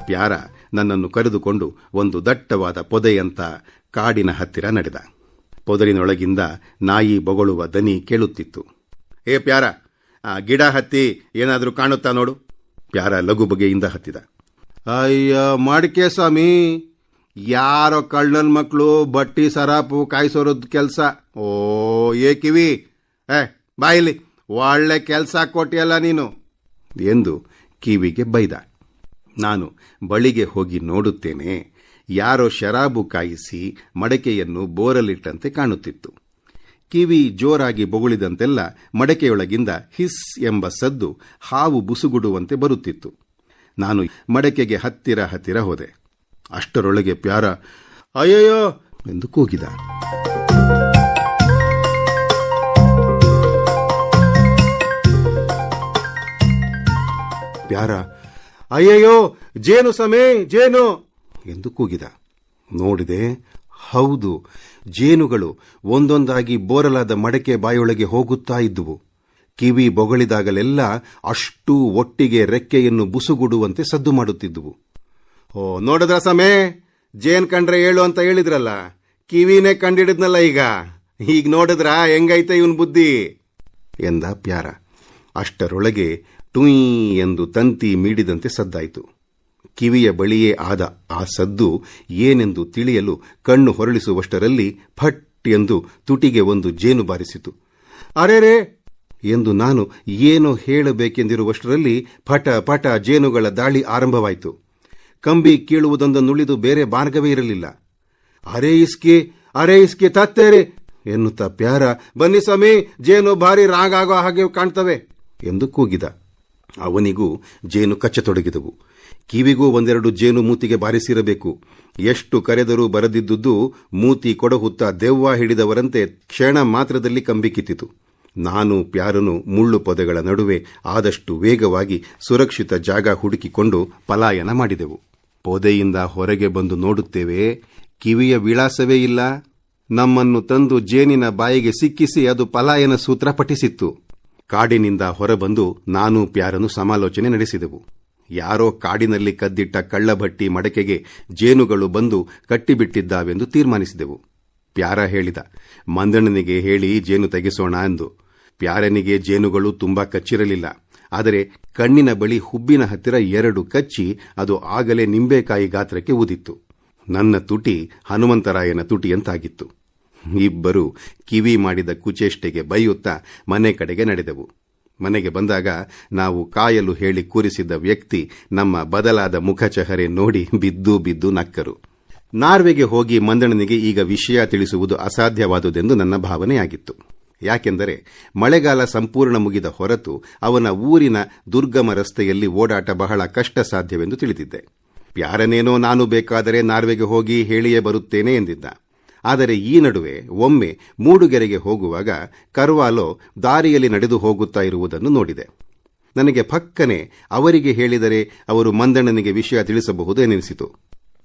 Para ನನ್ನನ್ನು ಕರೆದುಕೊಂಡು ಒಂದು ದಟ್ಟವಾದ ಪೊದೆಯಂತ ಕಾಡಿನ ಹತ್ತಿರ ನಡೆದ. ಪೊದರಿನೊಳಗಿಂದ ನಾಯಿ ಬೊಗಳುವ ದನಿ ಕೇಳುತ್ತಿತ್ತು. ಏ ಪ್ಯಾರ, ಆ ಗಿಡ ಹತ್ತಿ ಏನಾದರೂ ಕಾಣುತ್ತಾ ನೋಡು. ಪ್ಯಾರ ಲಘು ಬಗೆಯಿಂದ ಹತ್ತಿದ. ಅಯ್ಯ ಮಡಿಕೆ ಸ್ವಾಮಿ, ಯಾರೋ ಕಳ್ಳನ ಮಕ್ಕಳು ಬಟ್ಟಿ ಸರಾಪು ಕಾಯಿಸೋರದ್ ಕೆಲಸ. ಓ ಏ ಕಿವಿ, ಬಾಯಿಲಿ, ಒಳ್ಳೆ ಕೆಲಸ ಕೊಟ್ಟಿಯಲ್ಲ ನೀನು ಎಂದು ಕಿವಿಗೆ ಬೈದ. ನಾನು ಬಳಿಗೆ ಹೋಗಿ ನೋಡುತ್ತೇನೆ, ಯಾರೋ ಶರಾಬು ಕಾಯಿಸಿ ಮಡಕೆಯನ್ನು ಬೋರಲಿಟ್ಟಂತೆ ಕಾಣುತ್ತಿತ್ತು. ಕಿವಿ ಜೋರಾಗಿ ಬೊಗಳಿದಂತೆಲ್ಲ ಮಡಕೆಯೊಳಗಿಂದ ಹಿಸ್ ಎಂಬ ಸದ್ದು ಹಾವು ಬುಸುಗುಡುವಂತೆ ಬರುತ್ತಿತ್ತು. ನಾನು ಮಡಕೆಗೆ ಹತ್ತಿರ ಹೋದೆ. ಅಷ್ಟರೊಳಗೆ ಪ್ಯಾರ ಅಯ್ಯಯ್ಯೋ ಎಂದು ಕೂಗಿದ. ಪ್ಯಾರ ಅಯ್ಯಯ್ಯೋ ಜೇನು ಸಮೇ, ಜೇನು ಎಂದು ಕೂಗಿದ. ನೋಡಿದೆ, ಹೌದು, ಜೇನುಗಳು ಒಂದೊಂದಾಗಿ ಬೋರಲಾದ ಮಡಕೆ ಬಾಯೊಳಗೆ ಹೋಗುತ್ತಾ ಇದ್ದುವು. ಕಿವಿ ಬೊಗಳಿದಾಗಲೆಲ್ಲ ಅಷ್ಟೂ ಒಟ್ಟಿಗೆ ರೆಕ್ಕೆಯನ್ನು ಬುಸುಗುಡುವಂತೆ ಸದ್ದು ಮಾಡುತ್ತಿದ್ದುವು. ಓ ನೋಡಿದ್ರ ಸಮೇ, ಜೇನ್ ಕಂಡ್ರೆ ಹೇಳು ಅಂತ ಹೇಳಿದ್ರಲ್ಲ, ಕಿವಿನೇ ಕಂಡಿಡಿದ್ನಲ್ಲ ಈಗ ನೋಡಿದ್ರ ಹೆಂಗೈತೆ ಇವನ್ ಬುದ್ಧಿ ಎಂದ ಪ್ಯಾರ. ಅಷ್ಟರೊಳಗೆ ಟುಯ್ ಎಂದು ತಂತಿ ಮೀಡಿದಂತೆ ಸದ್ದಾಯಿತು. ಕಿವಿಯ ಬಳಿಯೇ ಆದ ಆ ಸದ್ದು ಏನೆಂದು ತಿಳಿಯಲು ಕಣ್ಣು ಹೊರಳಿಸುವಷ್ಟರಲ್ಲಿ ಫಟ್ ಎಂದು ತುಟಿಗೆ ಒಂದು ಜೇನು ಬಾರಿಸಿತು. ಅರೆರೇ ಎಂದು ನಾನು ಏನೋ ಹೇಳಬೇಕೆಂದಿರುವಷ್ಟರಲ್ಲಿ ಪಟ ಪಟ ಜೇನುಗಳ ದಾಳಿ ಆರಂಭವಾಯಿತು. ಕಂಬಿ ಕೀಳುವುದೊಂದನ್ನುಳಿದು ಬೇರೆ ಮಾರ್ಗವೇ ಇರಲಿಲ್ಲ. ಅರೇ ಇಸ್ಕೆ ತತ್ತೇರೆ ಎನ್ನುತ್ತಾ ಪ್ಯಾರ, ಬನ್ನಿ ಸ್ವಾಮಿ, ಜೇನು ಭಾರಿ ರಾಗಾಗೋ ಹಾಗೆ ಕಾಣ್ತವೆ ಎಂದು ಕೂಗಿದ. ಅವನಿಗೂ ಜೇನು ಕಚ್ಚತೊಡಗಿದವು. ಕಿವಿಗೂ ಒಂದೆರಡು ಜೇನು ಮೂತಿಗೆ ಬಾರಿಸಿರಬೇಕು. ಎಷ್ಟು ಕರೆದರೂ ಬರದಿದ್ದುದು ಮೂತಿ ಕೊಡಹುತ್ತಾ ದೆವ್ವ ಹಿಡಿದವರಂತೆ ಕ್ಷಣ ಮಾತ್ರದಲ್ಲಿ ಕಂಬಿ ಕಿತ್ತಿತು. ನಾನು ಪ್ಯಾರನು ಮುಳ್ಳು ಪೊದೆಗಳ ನಡುವೆ ಆದಷ್ಟು ವೇಗವಾಗಿ ಸುರಕ್ಷಿತ ಜಾಗ ಹುಡುಕಿಕೊಂಡು ಪಲಾಯನ ಮಾಡಿದೆವು. ಪೊದೆಯಿಂದ ಹೊರಗೆ ಬಂದು ನೋಡುತ್ತೇವೆ, ಕಿವಿಯ ವಿಳಾಸವೇ ಇಲ್ಲ. ನಮ್ಮನ್ನು ತಂದು ಜೇನಿನ ಬಾಯಿಗೆ ಸಿಕ್ಕಿಸಿ ಅದು ಪಲಾಯನ ಸೂತ್ರ ಪಠಿಸಿತ್ತು. ಕಾಡಿನಿಂದ ಹೊರಬಂದು ನಾನು ಪ್ಯಾರನು ಸಮಾಲೋಚನೆ ನಡೆಸಿದೆವು. ಯಾರೋ ಕಾಡಿನಲ್ಲಿ ಕದ್ದಿಟ್ಟ ಕಳ್ಳಭಟ್ಟಿ ಮಡಕೆಗೆ ಜೇನುಗಳು ಬಂದು ಕಟ್ಟಿಬಿಟ್ಟಿದ್ದಾವೆಂದು ತೀರ್ಮಾನಿಸಿದೆವು. ಪ್ಯಾರ ಹೇಳಿದ, ಮಂದಣ್ಣನಿಗೆ ಹೇಳಿ ಜೇನು ತೆಗೆಸೋಣ ಎಂದು. ಪ್ಯಾರನಿಗೆ ಜೇನುಗಳು ತುಂಬಾ ಕಚ್ಚಿರಲಿಲ್ಲ. ಆದರೆ ಕಣ್ಣಿನ ಬಳಿ ಹುಬ್ಬಿನ ಹತ್ತಿರ 2 ಕಚ್ಚಿ ಅದು ಆಗಲೇ ನಿಂಬೆಕಾಯಿ ಗಾತ್ರಕ್ಕೆ ಊದಿತ್ತು. ನನ್ನ ತುಟಿ ಹನುಮಂತರಾಯನ ತುಟಿಯಂತಾಗಿತ್ತು. ಇಬ್ಬರು ಕಿವಿ ಮಾಡಿದ ಕುಚೇಷ್ಟೆಗೆ ಬೈಯುತ್ತಾ ಮನೆ ಕಡೆಗೆ ನಡೆದೆವು. ಮನೆಗೆ ಬಂದಾಗ ನಾವು ಕಾಯಲು ಹೇಳಿ ಕೂರಿಸಿದ್ದ ವ್ಯಕ್ತಿ ನಮ್ಮ ಬದಲಾದ ಮುಖಚಹರೆ ನೋಡಿ ಬಿದ್ದು ನಕ್ಕರು. ನಾರ್ವೆಗೆ ಹೋಗಿ ಮಂದಣ್ಣನಿಗೆ ಈಗ ವಿಷಯ ತಿಳಿಸುವುದು ಅಸಾಧ್ಯವಾದುದೆಂದು ನನ್ನ ಭಾವನೆಯಾಗಿತ್ತು. ಯಾಕೆಂದರೆ ಮಳೆಗಾಲ ಸಂಪೂರ್ಣ ಮುಗಿದ ಹೊರತು ಅವನ ಊರಿನ ದುರ್ಗಮ ರಸ್ತೆಯಲ್ಲಿ ಓಡಾಟ ಬಹಳ ಕಷ್ಟ ಸಾಧ್ಯವೆಂದು ತಿಳಿದಿದ್ದೆ. ಪ್ಯಾರನೇನೋ ನಾನು ಬೇಕಾದರೆ ನಾರ್ವೆಗೆ ಹೋಗಿ ಹೇಳಿಯೇ ಬರುತ್ತೇನೆ ಎಂದಿದ್ದ. ಆದರೆ ಈ ನಡುವೆ ಒಮ್ಮೆ ಮೂಡುಗೆರೆಗೆ ಹೋಗುವಾಗ ಕರ್ವಾಲೋ ದಾರಿಯಲ್ಲಿ ನಡೆದು ಹೋಗುತ್ತಾ ಇರುವುದನ್ನು ನೋಡಿದೆ. ನನಗೆ ಪಕ್ಕನೆ ಅವರಿಗೆ ಹೇಳಿದರೆ ಅವರು ಮಂದಣ್ಣನಿಗೆ ವಿಷಯ ತಿಳಿಸಬಹುದು ಎನಿಸಿತು.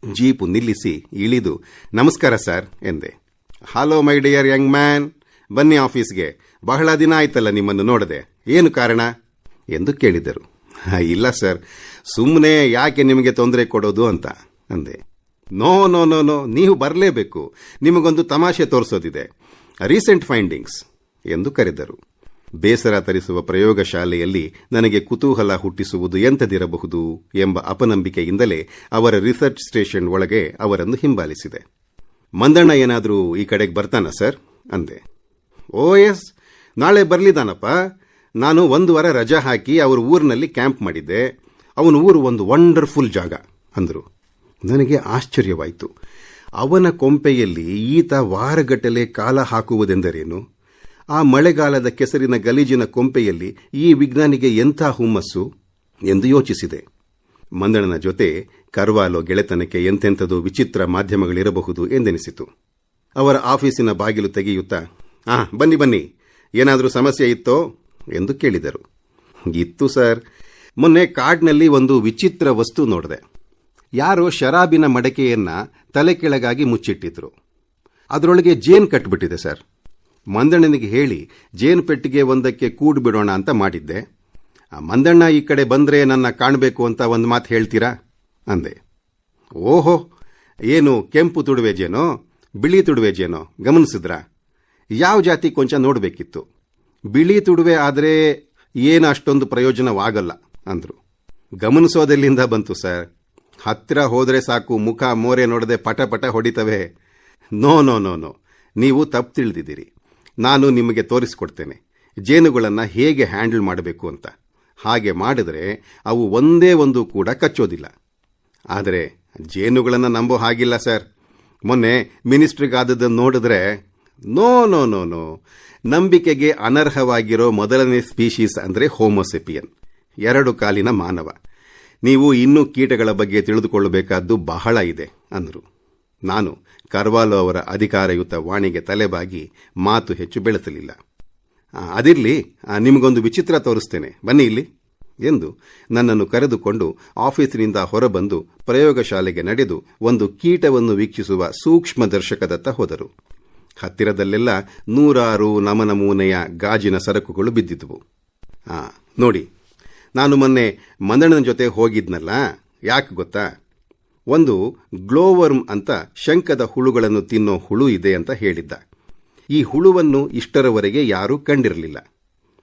ಜೀಪು ನಿಲ್ಲಿಸಿ ಇಳಿದು, ನಮಸ್ಕಾರ ಸರ್ ಎಂದೆ. Hello my dear young man, ಬನ್ನಿ ಆಫೀಸ್ಗೆ, ಬಹಳ ದಿನ ಆಯ್ತಲ್ಲ ನಿಮ್ಮನ್ನು ನೋಡದೆ, ಏನು ಕಾರಣ ಎಂದು ಕೇಳಿದರು. ಇಲ್ಲ ಸರ್, ಸುಮ್ಮನೆ ಯಾಕೆ ನಿಮಗೆ ತೊಂದರೆ ಕೊಡೋದು ಅಂತ ಅಂದೆ. ನೋ ನೋ ನೋ ನೋ, ನೀವು ಬರಲೇಬೇಕು, ನಿಮಗೊಂದು ತಮಾಷೆ ತೋರಿಸೋದಿದೆ, ರೀಸೆಂಟ್ ಫೈಂಡಿಂಗ್ಸ್ ಎಂದು ಕರೆದರು. ಬೇಸರ ತರಿಸುವ ಪ್ರಯೋಗಶಾಲೆಯಲ್ಲಿ ನನಗೆ ಕುತೂಹಲ ಹುಟ್ಟಿಸುವುದು ಎಂಥದಿರಬಹುದು ಎಂಬ ಅಪನಂಬಿಕೆಯಿಂದಲೇ ಅವರ ರಿಸರ್ಚ್ ಸ್ಟೇಷನ್ ಒಳಗೆ ಅವರನ್ನು ಹಿಂಬಾಲಿಸಿದೆ. ಮಂದಣ್ಣ ಏನಾದರೂ ಈ ಕಡೆಗೆ ಬರ್ತಾನ ಸರ್ ಅಂದೆ. ಓ ಎಸ್, ನಾಳೆ ಬರ್ಲಿದಾನಪ್ಪ. ನಾನು 1 ವಾರ ರಜಾ ಹಾಕಿ ಅವ್ರ ಊರಿನಲ್ಲಿ ಕ್ಯಾಂಪ್ ಮಾಡಿದ್ದೆ. ಅವನ ಊರು ಒಂದು ವಂಡರ್ಫುಲ್ ಜಾಗ ಅಂದರು. ನನಗೆ ಆಶ್ಚರ್ಯವಾಯಿತು. ಅವನ ಕೊಂಪೆಯಲ್ಲಿ ಈತ ವಾರಗಟ್ಟಲೆ ಕಾಲ ಹಾಕುವುದೆಂದರೇನು? ಆ ಮಳೆಗಾಲದ ಕೆಸರಿನ ಗಲೀಜಿನ ಕೊಂಪೆಯಲ್ಲಿ ಈ ವಿಜ್ಞಾನಿಗೆ ಎಂಥ ಹುಮ್ಮಸ್ಸು ಎಂದು ಯೋಚಿಸಿದೆ. ಮಂದಣ್ಣನ ಜೊತೆ ಕರ್ವಾಲೋ ಗೆಳೆತನಕ್ಕೆ ಎಂತೆಂಥದು ವಿಚಿತ್ರ ಮಾಧ್ಯಮಗಳಿರಬಹುದು ಎಂದೆನಿಸಿತು. ಅವರ ಆಫೀಸಿನ ಬಾಗಿಲು ತೆಗೆಯುತ್ತಾ, ಬನ್ನಿ, ಏನಾದರೂ ಸಮಸ್ಯೆ ಇತ್ತೋ ಎಂದು ಕೇಳಿದರು. ಇತ್ತು ಸರ್, ಮೊನ್ನೆ ಕಾಡಿನಲ್ಲಿ ಒಂದು ವಿಚಿತ್ರ ವಸ್ತು ನೋಡಿದೆ. ಯಾರೋ ಶರಾಬಿನ ಮಡಕೆಯನ್ನ ತಲೆ ಕೆಳಗಾಗಿ ಮುಚ್ಚಿಟ್ಟಿದ್ರು. ಅದರೊಳಗೆ ಜೇನು ಕಟ್ಟಿಬಿಟ್ಟಿದೆ ಸರ್. ಮಂದಣ್ಣನಿಗೆ ಹೇಳಿ ಜೇನು ಪೆಟ್ಟಿಗೆ ಒಂದಕ್ಕೆ ಕೂಡು ಬಿಡೋಣ ಅಂತ ಮಾಡಿದ್ದೆ. ಮಂದಣ್ಣ ಈ ಕಡೆ ಬಂದ್ರೆ ನನ್ನ ಕಾಣಬೇಕು ಅಂತ ಒಂದು ಮಾತು ಹೇಳ್ತೀರಾ ಅಂದೆ. ಓಹೋ, ಏನು ಕೆಂಪು ತುಡುವೆ ಜೇನೋ ಬಿಳಿ ತುಡುವೆ ಜೇನೋ ಗಮನಿಸಿದ್ರಾ? ಯಾವ ಜಾತಿ ಕೊಂಚ ನೋಡಬೇಕಿತ್ತು. ಬಿಳಿ ತುಡುವೆ ಆದರೆ ಏನು ಅಷ್ಟೊಂದು ಪ್ರಯೋಜನವಾಗಲ್ಲ ಅಂದ್ರು. ಗಮನಿಸೋದೆಲ್ಲಿಂದ ಬಂತು ಸರ್? ಹತ್ತಿರ ಹೋದರೆ ಸಾಕು, ಮುಖ ಮೋರೆ ನೋಡದೆ ಪಟ ಪಟ ಹೊಡಿತವೆ. ನೋ ನೋ ನೋ ನೋ, ನೀವು ತಪ್ಪು ತಿಳಿದಿದ್ದೀರಿ. ನಾನು ನಿಮಗೆ ತೋರಿಸಿಕೊಡ್ತೇನೆ ಜೇನುಗಳನ್ನು ಹೇಗೆ ಹ್ಯಾಂಡಲ್ ಮಾಡಬೇಕು ಅಂತ. ಹಾಗೆ ಮಾಡಿದರೆ ಅವು ಒಂದೇ ಒಂದು ಕೂಡ ಕಚ್ಚೋದಿಲ್ಲ. ಆದರೆ ಜೇನುಗಳನ್ನು ನಂಬೋ ಹಾಗಿಲ್ಲ ಸರ್. ಮೊನ್ನೆ ಮಿನಿಸ್ಟ್ರಿಗಾದದ್ದನ್ನು ನೋಡಿದ್ರೆ ನೋ ನೋ ನೋ ನೋ, ನಂಬಿಕೆಗೆ ಅನರ್ಹವಾಗಿರೋ ಮೊದಲನೇ ಸ್ಪೀಶೀಸ್ ಅಂದರೆ ಹೋಮೋಸೆಪಿಯನ್, 2 ಕಾಲಿನ ಮಾನವ. ನೀವು ಇನ್ನೂ ಕೀಟಗಳ ಬಗ್ಗೆ ತಿಳಿದುಕೊಳ್ಳಬೇಕಾದ್ದು ಬಹಳ ಇದೆ ಅಂದರು. ನಾನು ಕರ್ವಾಲೋ ಅವರ ಅಧಿಕಾರಯುತ ವಾಣಿಗೆ ತಲೆಬಾಗಿ ಮಾತು ಹೆಚ್ಚು ಬೆಳೆಸಲಿಲ್ಲ. ಅದಿರಲಿ, ನಿಮಗೊಂದು ವಿಚಿತ್ರ ತೋರಿಸ್ತೇನೆ, ಬನ್ನಿ ಇಲ್ಲಿ ಎಂದು ನನ್ನನ್ನು ಕರೆದುಕೊಂಡು ಆಫೀಸಿನಿಂದ ಹೊರಬಂದು ಪ್ರಯೋಗಶಾಲೆಗೆ ನಡೆದು ಒಂದು ಕೀಟವನ್ನು ವೀಕ್ಷಿಸುವ ಸೂಕ್ಷ್ಮದರ್ಶಕದತ್ತ ಹೋದರು. ಹತ್ತಿರದಲ್ಲೆಲ್ಲ 100 ನಮನಮೂನೆಯ ಗಾಜಿನ ಸರಕುಗಳು ಬಿದ್ದಿದ್ದುವು. ನೋಡಿ, ನಾನು ಮೊನ್ನೆ ಮಂದಣ್ಣನ ಜೊತೆ ಹೋಗಿದ್ನಲ್ಲ, ಯಾಕೆ ಗೊತ್ತಾ? ಒಂದು ಗ್ಲೋವರ್ಮ್ ಅಂತ ಶಂಕದ ಹುಳುಗಳನ್ನು ತಿನ್ನೋ ಹುಳು ಇದೆ ಅಂತ ಹೇಳಿದ್ದ. ಈ ಹುಳುವನ್ನು ಇಷ್ಟರವರೆಗೆ ಯಾರೂ ಕಂಡಿರಲಿಲ್ಲ.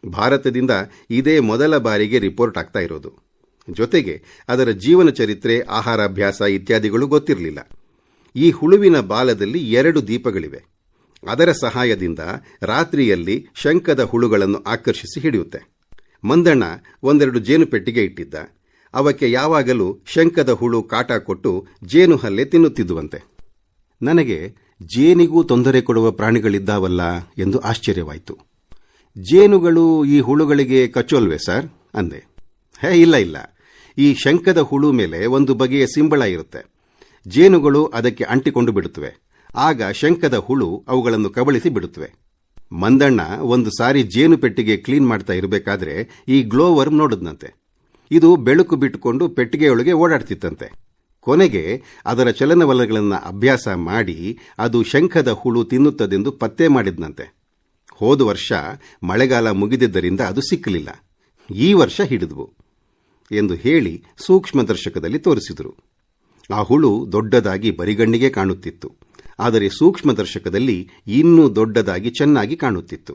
ಭಾರತದಿಂದ ಇದೇ ಮೊದಲ ಬಾರಿಗೆ ರಿಪೋರ್ಟ್ ಆಗ್ತಾ ಇರೋದು. ಜೊತೆಗೆ ಅದರ ಜೀವನ ಚರಿತ್ರೆ, ಆಹಾರಾಭ್ಯಾಸ ಇತ್ಯಾದಿಗಳು ಗೊತ್ತಿರಲಿಲ್ಲ. ಈ ಹುಳುವಿನ ಬಾಲದಲ್ಲಿ 2 ದೀಪಗಳಿವೆ. ಅದರ ಸಹಾಯದಿಂದ ರಾತ್ರಿಯಲ್ಲಿ ಶಂಕದ ಹುಳುಗಳನ್ನು ಆಕರ್ಷಿಸಿ ಹಿಡಿಯುತ್ತೆ. ಮಂದಣ್ಣ 1-2 ಜೇನು ಪೆಟ್ಟಿಗೆ ಇಟ್ಟಿದ್ದ. ಅವಕ್ಕೆ ಯಾವಾಗಲೂ ಶಂಕದ ಹುಳು ಕಾಟ ಕೊಟ್ಟು ಜೇನು ಹಲ್ಲೆ ತಿನ್ನುತ್ತಿದ್ದುವಂತೆ. ನನಗೆ ಜೇನಿಗೂ ತೊಂದರೆ ಕೊಡುವ ಪ್ರಾಣಿಗಳಿದ್ದಾವಲ್ಲ ಎಂದು ಆಶ್ಚರ್ಯವಾಯಿತು. ಜೇನುಗಳು ಈ ಹುಳುಗಳಿಗೆ ಕಚ್ಚೋಲ್ವೇ ಸರ್ ಅಂದೆ. ಇಲ್ಲ ಇಲ್ಲ, ಈ ಶಂಕದ ಹುಳು ಮೇಲೆ ಒಂದು ಬಗೆಯ ಸಿಂಬಳ ಇರುತ್ತೆ. ಜೇನುಗಳು ಅದಕ್ಕೆ ಅಂಟಿಕೊಂಡು ಬಿಡುತ್ತವೆ. ಆಗ ಶಂಕದ ಹುಳು ಅವುಗಳನ್ನು ಕಬಳಿಸಿ ಬಿಡುತ್ತವೆ. ಮಂದಣ್ಣ ಒಂದು ಸಾರಿ ಜೇನು ಪೆಟ್ಟಿಗೆ ಕ್ಲೀನ್ ಮಾಡ್ತಾ ಇರಬೇಕಾದ್ರೆ ಈ ಗ್ಲೋವರ್ಮ್ ನೋಡಿದ್ನಂತೆ. ಇದು ಬೆಳಕು ಬಿಟ್ಟುಕೊಂಡು ಪೆಟ್ಟಿಗೆಯೊಳಗೆ ಓಡಾಡ್ತಿತ್ತಂತೆ. ಕೊನೆಗೆ ಅದರ ಚಲನವಲನಗಳನ್ನು ಅಭ್ಯಾಸ ಮಾಡಿ ಅದು ಶಂಖದ ಹುಳು ತಿನ್ನುತ್ತದೆಂದು ಪತ್ತೆ ಮಾಡಿದ್ನಂತೆ. ಹೋದ ವರ್ಷ ಮಳೆಗಾಲ ಮುಗಿದಿದ್ದರಿಂದ ಅದು ಸಿಕ್ಕಲಿಲ್ಲ. ಈ ವರ್ಷ ಹಿಡಿದ್ವು ಎಂದು ಹೇಳಿ ಸೂಕ್ಷ್ಮದರ್ಶಕದಲ್ಲಿ ತೋರಿಸಿದರು. ಆ ಹುಳು ದೊಡ್ಡದಾಗಿ ಬರಿಗಣ್ಣಿಗೆ ಕಾಣುತ್ತಿತ್ತು. ಆದರೆ ಸೂಕ್ಷ್ಮದರ್ಶಕದಲ್ಲಿ ಇನ್ನೂ ದೊಡ್ಡದಾಗಿ ಚೆನ್ನಾಗಿ ಕಾಣುತ್ತಿತ್ತು.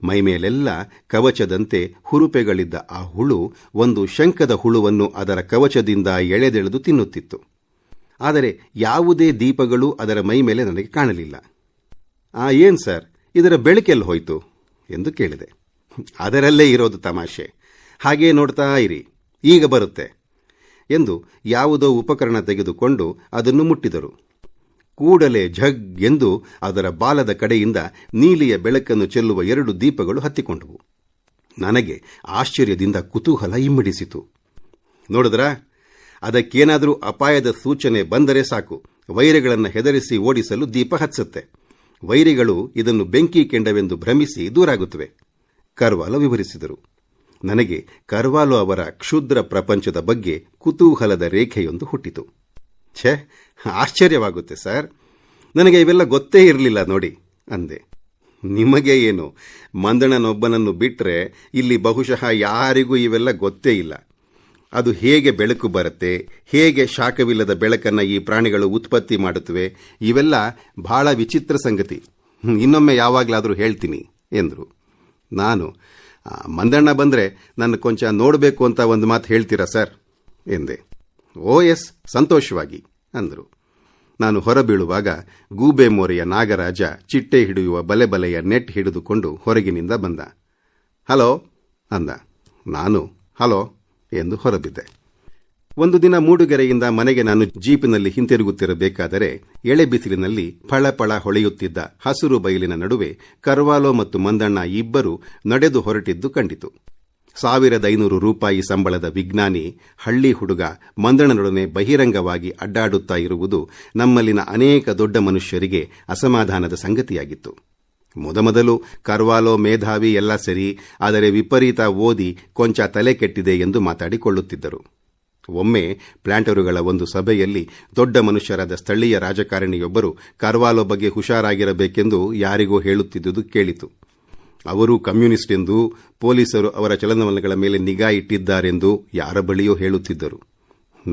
ಮೈಮೇಲೆಲ್ಲ ಕವಚದಂತೆ ಹುರುಪೆಗಳಿದ್ದ ಆ ಹುಳು ಒಂದು ಶಂಖದ ಹುಳುವನ್ನು ಅದರ ಕವಚದಿಂದ ಎಳೆದೆಳೆದು ತಿನ್ನುತ್ತಿತ್ತು. ಆದರೆ ಯಾವುದೇ ದೀಪಗಳು ಅದರ ಮೈಮೇಲೆ ನನಗೆ ಕಾಣಲಿಲ್ಲ. ಏನ್ ಸರ್, ಇದರ ಬೆಳಕೆಲ್ಲಿ ಹೋಯಿತು ಎಂದು ಕೇಳಿದೆ. ಅದರಲ್ಲೇ ಇರೋದು ತಮಾಷೆ, ಹಾಗೇ ನೋಡ್ತಾ ಇರಿ, ಈಗ ಬರುತ್ತೆ ಎಂದು ಯಾವುದೋ ಉಪಕರಣ ತೆಗೆದುಕೊಂಡು ಅದನ್ನು ಮುಟ್ಟಿದರು. ಕೂಡಲೇ ಝಗ್ ಎಂದು ಅದರ ಬಾಲದ ಕಡೆಯಿಂದ ನೀಲಿಯ ಬೆಳಕನ್ನು ಚೆಲ್ಲುವ 2 ದೀಪಗಳು ಹತ್ತಿಕೊಂಡವು. ನನಗೆ ಆಶ್ಚರ್ಯದಿಂದ ಕುತೂಹಲ ಇಮ್ಮಡಿಸಿತು. ನೋಡಿದ್ರಾ, ಅದಕ್ಕೇನಾದರೂ ಅಪಾಯದ ಸೂಚನೆ ಬಂದರೆ ಸಾಕು, ವೈರಿಗಳನ್ನು ಹೆದರಿಸಿ ಓಡಿಸಲು ದೀಪ ಹಚ್ಚುತ್ತೆ. ವೈರಿಗಳು ಇದನ್ನು ಬೆಂಕಿ ಕೆಂಡವೆಂದು ಭ್ರಮಿಸಿ ದೂರಾಗುತ್ತವೆ. ಕರ್ವಾಲೋ ವಿವರಿಸಿದರು. ನನಗೆ ಕರ್ವಾಲೋ ಅವರ ಕ್ಷುದ್ರ ಪ್ರಪಂಚದ ಬಗ್ಗೆ ಕುತೂಹಲದ ರೇಖೆಯೊಂದು ಹುಟ್ಟಿತು. ಛೇ, ಆಶ್ಚರ್ಯವಾಗುತ್ತೆ ಸರ್, ನನಗೆ ಇವೆಲ್ಲ ಗೊತ್ತೇ ಇರಲಿಲ್ಲ ನೋಡಿ ಅಂದೆ. ನಿಮಗೆ ಏನು, ಮಂದಣ್ಣನೊಬ್ಬನನ್ನು ಬಿಟ್ಟರೆ ಇಲ್ಲಿ ಬಹುಶಃ ಯಾರಿಗೂ ಇವೆಲ್ಲ ಗೊತ್ತೇ ಇಲ್ಲ. ಅದು ಹೇಗೆ ಬೆಳಕು ಬರುತ್ತೆ, ಹೇಗೆ ಶಾಖವಿಲ್ಲದ ಬೆಳಕನ್ನು ಈ ಪ್ರಾಣಿಗಳು ಉತ್ಪತ್ತಿ ಮಾಡುತ್ತವೆ, ಇವೆಲ್ಲ ಬಹಳ ವಿಚಿತ್ರ ಸಂಗತಿ. ಇನ್ನೊಮ್ಮೆ ಯಾವಾಗಲಾದರೂ ಹೇಳ್ತೀನಿ ಎಂದರು. ನಾನು, ಮಂದಣ್ಣ ಬಂದರೆ ನನ್ನ ಕೊಂಚ ನೋಡಬೇಕು ಅಂತ ಒಂದು ಮಾತು ಹೇಳ್ತೀರಾ ಸರ್ ಎಂದೆ. ಎಸ್, ಸಂತೋಷವಾಗಿ ಅಂದರು. ನಾನು ಹೊರಬೀಳುವಾಗ ಗೂಬೆ ಮೋರೆಯ ನಾಗರಾಜ ಚಿಟ್ಟೆ ಹಿಡಿಯುವ ಬಲೆಯ ನೆಟ್ ಹಿಡಿದುಕೊಂಡು ಹೊರಗಿನಿಂದ ಬಂದ. ಹಲೋ ಅಂದ. ನಾನು ಹಲೋ ಎಂದು ಹೊರಬಿದ್ದೆ. ಒಂದು ದಿನ ಮೂಡುಗೆರೆಯಿಂದ ಮನೆಗೆ ನಾನು ಜೀಪಿನಲ್ಲಿ ಹಿಂತಿರುಗುತ್ತಿರಬೇಕಾದರೆ ಎಳೆ ಬಿಸಿಲಿನಲ್ಲಿ ಫಳಫಳ ಹೊಳೆಯುತ್ತಿದ್ದ ಹಸಿರು ಬಯಲಿನ ನಡುವೆ ಕರ್ವಾಲೋ ಮತ್ತು ಮಂದಣ್ಣ ಇಬ್ಬರು ನಡೆದು ಹೊರಟಿದ್ದು ಕಂಡಿತು. 1500 ರೂಪಾಯಿ ಸಂಬಳದ ವಿಜ್ಞಾನಿ ಹಳ್ಳಿ ಹುಡುಗ ಮಂದಣ್ಣನೊಡನೆ ಬಹಿರಂಗವಾಗಿ ಅಡ್ಡಾಡುತ್ತಾ ಇರುವುದು ನಮ್ಮಲ್ಲಿನ ಅನೇಕ ದೊಡ್ಡ ಮನುಷ್ಯರಿಗೆ ಅಸಮಾಧಾನದ ಸಂಗತಿಯಾಗಿತ್ತು. ಮೊದಮೊದಲು ಕರ್ವಾಲೋ ಮೇಧಾವಿ ಎಲ್ಲ ಸರಿ, ಆದರೆ ವಿಪರೀತ ಓದಿ ಕೊಂಚ ತಲೆ ಕೆಟ್ಟಿದೆ ಎಂದು ಮಾತಾಡಿಕೊಳ್ಳುತ್ತಿದ್ದರು. ಒಮ್ಮೆ ಪ್ಲಾಂಟರುಗಳ ಒಂದು ಸಭೆಯಲ್ಲಿ ದೊಡ್ಡ ಮನುಷ್ಯರಾದ ಸ್ಥಳೀಯ ರಾಜಕಾರಣಿಯೊಬ್ಬರು ಕರ್ವಾಲೋ ಬಗ್ಗೆ ಹುಷಾರಾಗಿರಬೇಕೆಂದು ಯಾರಿಗೋ ಹೇಳುತ್ತಿದ್ದುದು ಕೇಳಿತು. ಅವರು ಕಮ್ಯುನಿಸ್ಟ್ ಎಂದು, ಪೊಲೀಸರು ಅವರ ಚಲನವಲನಗಳ ಮೇಲೆ ನಿಗಾ ಇಟ್ಟಿದ್ದಾರೆಂದು ಯಾರ ಬಳಿಯೋ ಹೇಳುತ್ತಿದ್ದರು.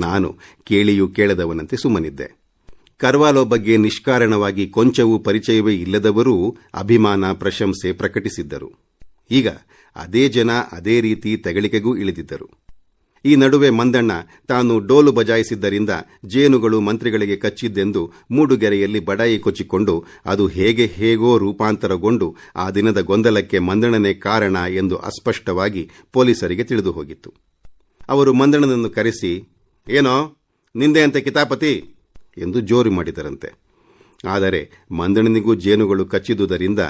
ನಾನು ಕೇಳಿಯೂ ಕೇಳದವನಂತೆ ಸುಮ್ಮನಿದ್ದೆ. ಕರ್ವಾಲೋ ಬಗ್ಗೆ ನಿಷ್ಕಾರಣವಾಗಿ ಕೊಂಚವೂ ಪರಿಚಯವೇ ಇಲ್ಲದವರೂ ಅಭಿಮಾನ ಪ್ರಶಂಸೆ ಪ್ರಕಟಿಸಿದ್ದರು. ಈಗ ಅದೇ ಜನ ಅದೇ ರೀತಿ ತೆಗಳಿಕೆಗೂ ಇಳಿದಿದ್ದರು. ಈ ನಡುವೆ ಮಂದಣ್ಣ ತಾನು ಡೋಲು ಬಜಾಯಿಸಿದ್ದರಿಂದ ಜೇನುಗಳು ಮಂತ್ರಿಗಳಿಗೆ ಕಚ್ಚಿದ್ದೆಂದು ಮೂಡುಗೆರೆಯಲ್ಲಿ ಬಡಾಯಿ ಕೊಚ್ಚಿಕೊಂಡು ಅದು ಹೇಗೋ ರೂಪಾಂತರಗೊಂಡು ಆ ದಿನದ ಗೊಂದಲಕ್ಕೆ ಮಂದಣ್ಣನೇ ಕಾರಣ ಎಂದು ಅಸ್ಪಷ್ಟವಾಗಿ ಪೊಲೀಸರಿಗೆ ತಿಳಿದು ಹೋಗಿತ್ತು. ಅವರು ಮಂದಣ್ಣನನ್ನು ಕರೆಸಿ, ಏನೋ ನಿಂದೆ ಅಂತೆ ಕಿತಾಪತಿ ಎಂದು ಜೋರು ಮಾಡಿದರಂತೆ. ಆದರೆ ಮಂದಣ್ಣನಿಗೂ ಜೇನುಗಳು ಕಚ್ಚಿದುದರಿಂದ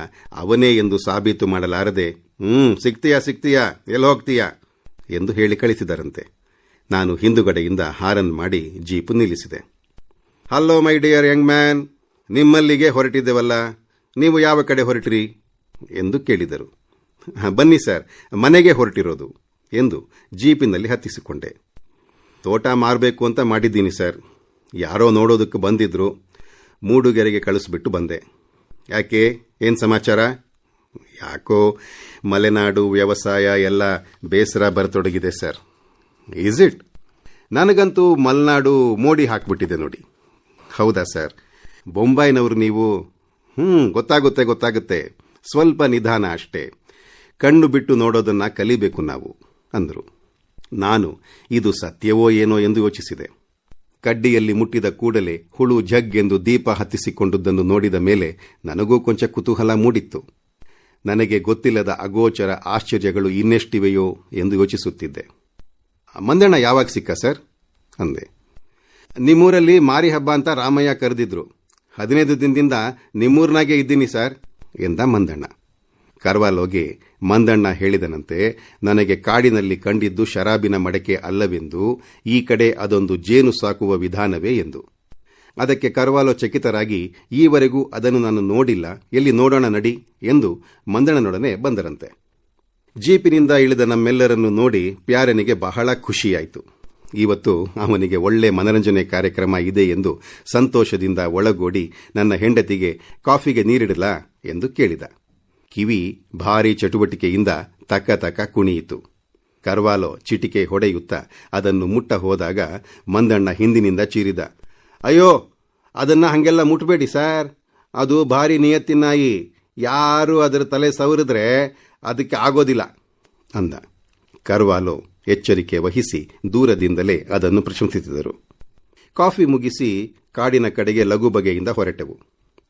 ಅವನೇ ಎಂದು ಸಾಬೀತು ಮಾಡಲಾರದೆ, ಸಿಗ್ತೀಯಾ ಎಲ್ಲೋಗ್ತೀಯಾ ಎಂದು ಹೇಳಿ ಕಳಿಸಿದರಂತೆ. ನಾನು ಹಿಂದುಗಡೆಯಿಂದ ಹಾರನ್ ಮಾಡಿ ಜೀಪು ನಿಲ್ಲಿಸಿದೆ. Hello my dear young man, ನಿಮ್ಮಲ್ಲಿಗೆ ಹೊರಟಿದ್ದೆವಲ್ಲ, ನೀವು ಯಾವ ಕಡೆ ಹೊರಟಿರಿ ಎಂದು ಕೇಳಿದರು. ಬನ್ನಿ ಸರ್, ಮನೆಗೆ ಹೊರಟಿರೋದು ಎಂದು ಜೀಪಿನಲ್ಲಿ ಹತ್ತಿಸಿಕೊಂಡೆ. ತೋಟ ಮಾರಬೇಕು ಅಂತ ಮಾಡಿದ್ದೀನಿ ಸರ್. ಯಾರೋ ನೋಡೋದಕ್ಕೆ ಬಂದಿದ್ರು, ಮೂಡುಗೆರೆಗೆ ಕಳಿಸ್ಬಿಟ್ಟು ಬಂದೆ. ಯಾಕೆ, ಏನು ಸಮಾಚಾರ? ಯಾಕೋ ಮಲೆನಾಡು ವ್ಯವಸಾಯ ಎಲ್ಲ ಬೇಸರ ಬರತೊಡಗಿದೆ ಸರ್. Is it? ನನಗಂತೂ ಮಲೆನಾಡು ಮೋಡಿ ಹಾಕ್ಬಿಟ್ಟಿದೆ ನೋಡಿ. ಹೌದಾ ಸರ್? ಬೊಂಬಾಯಿನವರು ನೀವು? ಗೊತ್ತಾಗುತ್ತೆ. ಸ್ವಲ್ಪ ನಿಧಾನ ಅಷ್ಟೇ. ಕಣ್ಣು ಬಿಟ್ಟು ನೋಡೋದನ್ನ ಕಲಿಬೇಕು ನಾವು ಅಂದರು. ನಾನು ಇದು ಸತ್ಯವೋ ಏನೋ ಎಂದು ಯೋಚಿಸಿದೆ. ಕಡ್ಡಿಯಲ್ಲಿ ಮುಟ್ಟಿದ ಕೂಡಲೇ ಹುಳು ಝಗ್ ಎಂದು ದೀಪ ಹತ್ತಿಸಿಕೊಂಡುದನ್ನು ನೋಡಿದ ಮೇಲೆ ನನಗೂ ಕೊಂಚ ಕುತೂಹಲ ಮೂಡಿತ್ತು. ನನಗೆ ಗೊತ್ತಿಲ್ಲದ ಅಗೋಚರ ಆಶ್ಚರ್ಯಗಳು ಇನ್ನೆಷ್ಟಿವೆಯೋ ಎಂದು ಯೋಚಿಸುತ್ತಿದ್ದೆ. ಮಂದಣ್ಣ ಯಾವಾಗ ಸಿಕ್ಕ ಸರ್ ಅಂದೆ. ನಿಮ್ಮೂರಲ್ಲಿ ಮಾರಿ ಹಬ್ಬ ಅಂತ ರಾಮಯ್ಯ ಕರೆದಿದ್ರು. 15 ದಿನದಿಂದ ನಿಮ್ಮೂರ್ನಾಗೆ ಇದ್ದೀನಿ ಸರ್ ಎಂದ ಮಂದಣ್ಣ. ಕರ್ವಾಲೋಗೆ ಮಂದಣ್ಣ ಹೇಳಿದನಂತೆ, ನನಗೆ ಕಾಡಿನಲ್ಲಿ ಕಂಡಿದ್ದು ಶರಾಬಿನ ಮಡಕೆ ಅಲ್ಲವೆಂದು, ಈ ಕಡೆ ಅದೊಂದು ಜೇನು ಸಾಕುವ ವಿಧಾನವೇ ಎಂದು. ಅದಕ್ಕೆ ಕರ್ವಾಲೋ ಚಕಿತರಾಗಿ, ಈವರೆಗೂ ಅದನ್ನು ನಾನು ನೋಡಿಲ್ಲ, ಎಲ್ಲಿ ನೋಡೋಣ ನಡಿ ಎಂದು ಮಂದಣ್ಣನೊಡನೆ ಬಂದರಂತೆ. ಜೀಪಿನಿಂದ ಇಳಿದ ನಮ್ಮೆಲ್ಲರನ್ನು ನೋಡಿ ಪ್ಯಾರನಿಗೆ ಬಹಳ ಖುಷಿಯಾಯಿತು. ಇವತ್ತು ಅವನಿಗೆ ಒಳ್ಳೆ ಮನರಂಜನೆ ಕಾರ್ಯಕ್ರಮ ಇದೆ ಎಂದು ಸಂತೋಷದಿಂದ ಒಳಗೋಡಿ ನನ್ನ ಹೆಂಡತಿಗೆ ಕಾಫಿಗೆ ನೀರಿಡಲಾ ಎಂದು ಕೇಳಿದ. ಕಿವಿ ಭಾರೀ ಚಟುವಟಿಕೆಯಿಂದ ತಕ ಕುಣಿಯಿತು. ಕರ್ವಾಲೋ ಚಿಟಿಕೆ ಹೊಡೆಯುತ್ತಾ ಅದನ್ನು ಮುಟ್ಟ ಹೋದಾಗ ಮಂದಣ್ಣ ಹಿಂದಿನಿಂದ ಚೀರಿದ, ಅಯ್ಯೋ ಅದನ್ನ ಹಂಗೆಲ್ಲ ಮುಟ್ಬೇಡಿ ಸರ್, ಅದು ಭಾರಿ ನಿಯತ್ತಿನ ನಾಯಿ, ಯಾರು ಅದರ ತಲೆ ಸವರಿದ್ರೆ ಅದಕ್ಕೆ ಆಗೋದಿಲ್ಲ ಅಂದ. ಕರ್ವಾಲೋ ಎಚ್ಚರಿಕೆ ವಹಿಸಿ ದೂರದಿಂದಲೇ ಅದನ್ನು ಪ್ರಶಂಸಿಸಿದರು. ಕಾಫಿ ಮುಗಿಸಿ ಕಾಡಿನ ಕಡೆಗೆ ಲಘು ಬಗೆಯಿಂದ ಹೊರಟೆವು.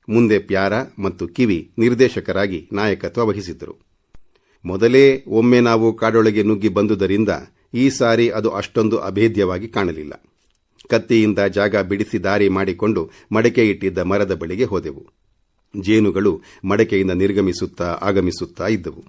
ಮುಂದೆ ಪ್ಯಾರ ಮತ್ತು ಕಿವಿ ನಿರ್ದೇಶಕರಾಗಿ ನಾಯಕತ್ವ ವಹಿಸಿದ್ದರು. ಮೊದಲೇ ಒಮ್ಮೆ ನಾವು ಕಾಡೊಳಗೆ ನುಗ್ಗಿ ಬಂದುದರಿಂದ ಈ ಸಾರಿ ಅದು ಅಷ್ಟೊಂದು ಅಭೇದ್ಯವಾಗಿ ಕಾಣಲಿಲ್ಲ. ಕತ್ತಿಯಿಂದ ಜಾಗ ಬಿಡಿಸಿ ದಾರಿ ಮಾಡಿಕೊಂಡು ಮಡಕೆ ಇಟ್ಟಿದ್ದ ಮರದ ಬಳಿಗೆ ಹೋದೆವು. ಜೇನುಗಳು ಮಡಕೆಯಿಂದ ನಿರ್ಗಮಿಸುತ್ತಾ ಆಗಮಿಸುತ್ತಾ ಇದ್ದವು.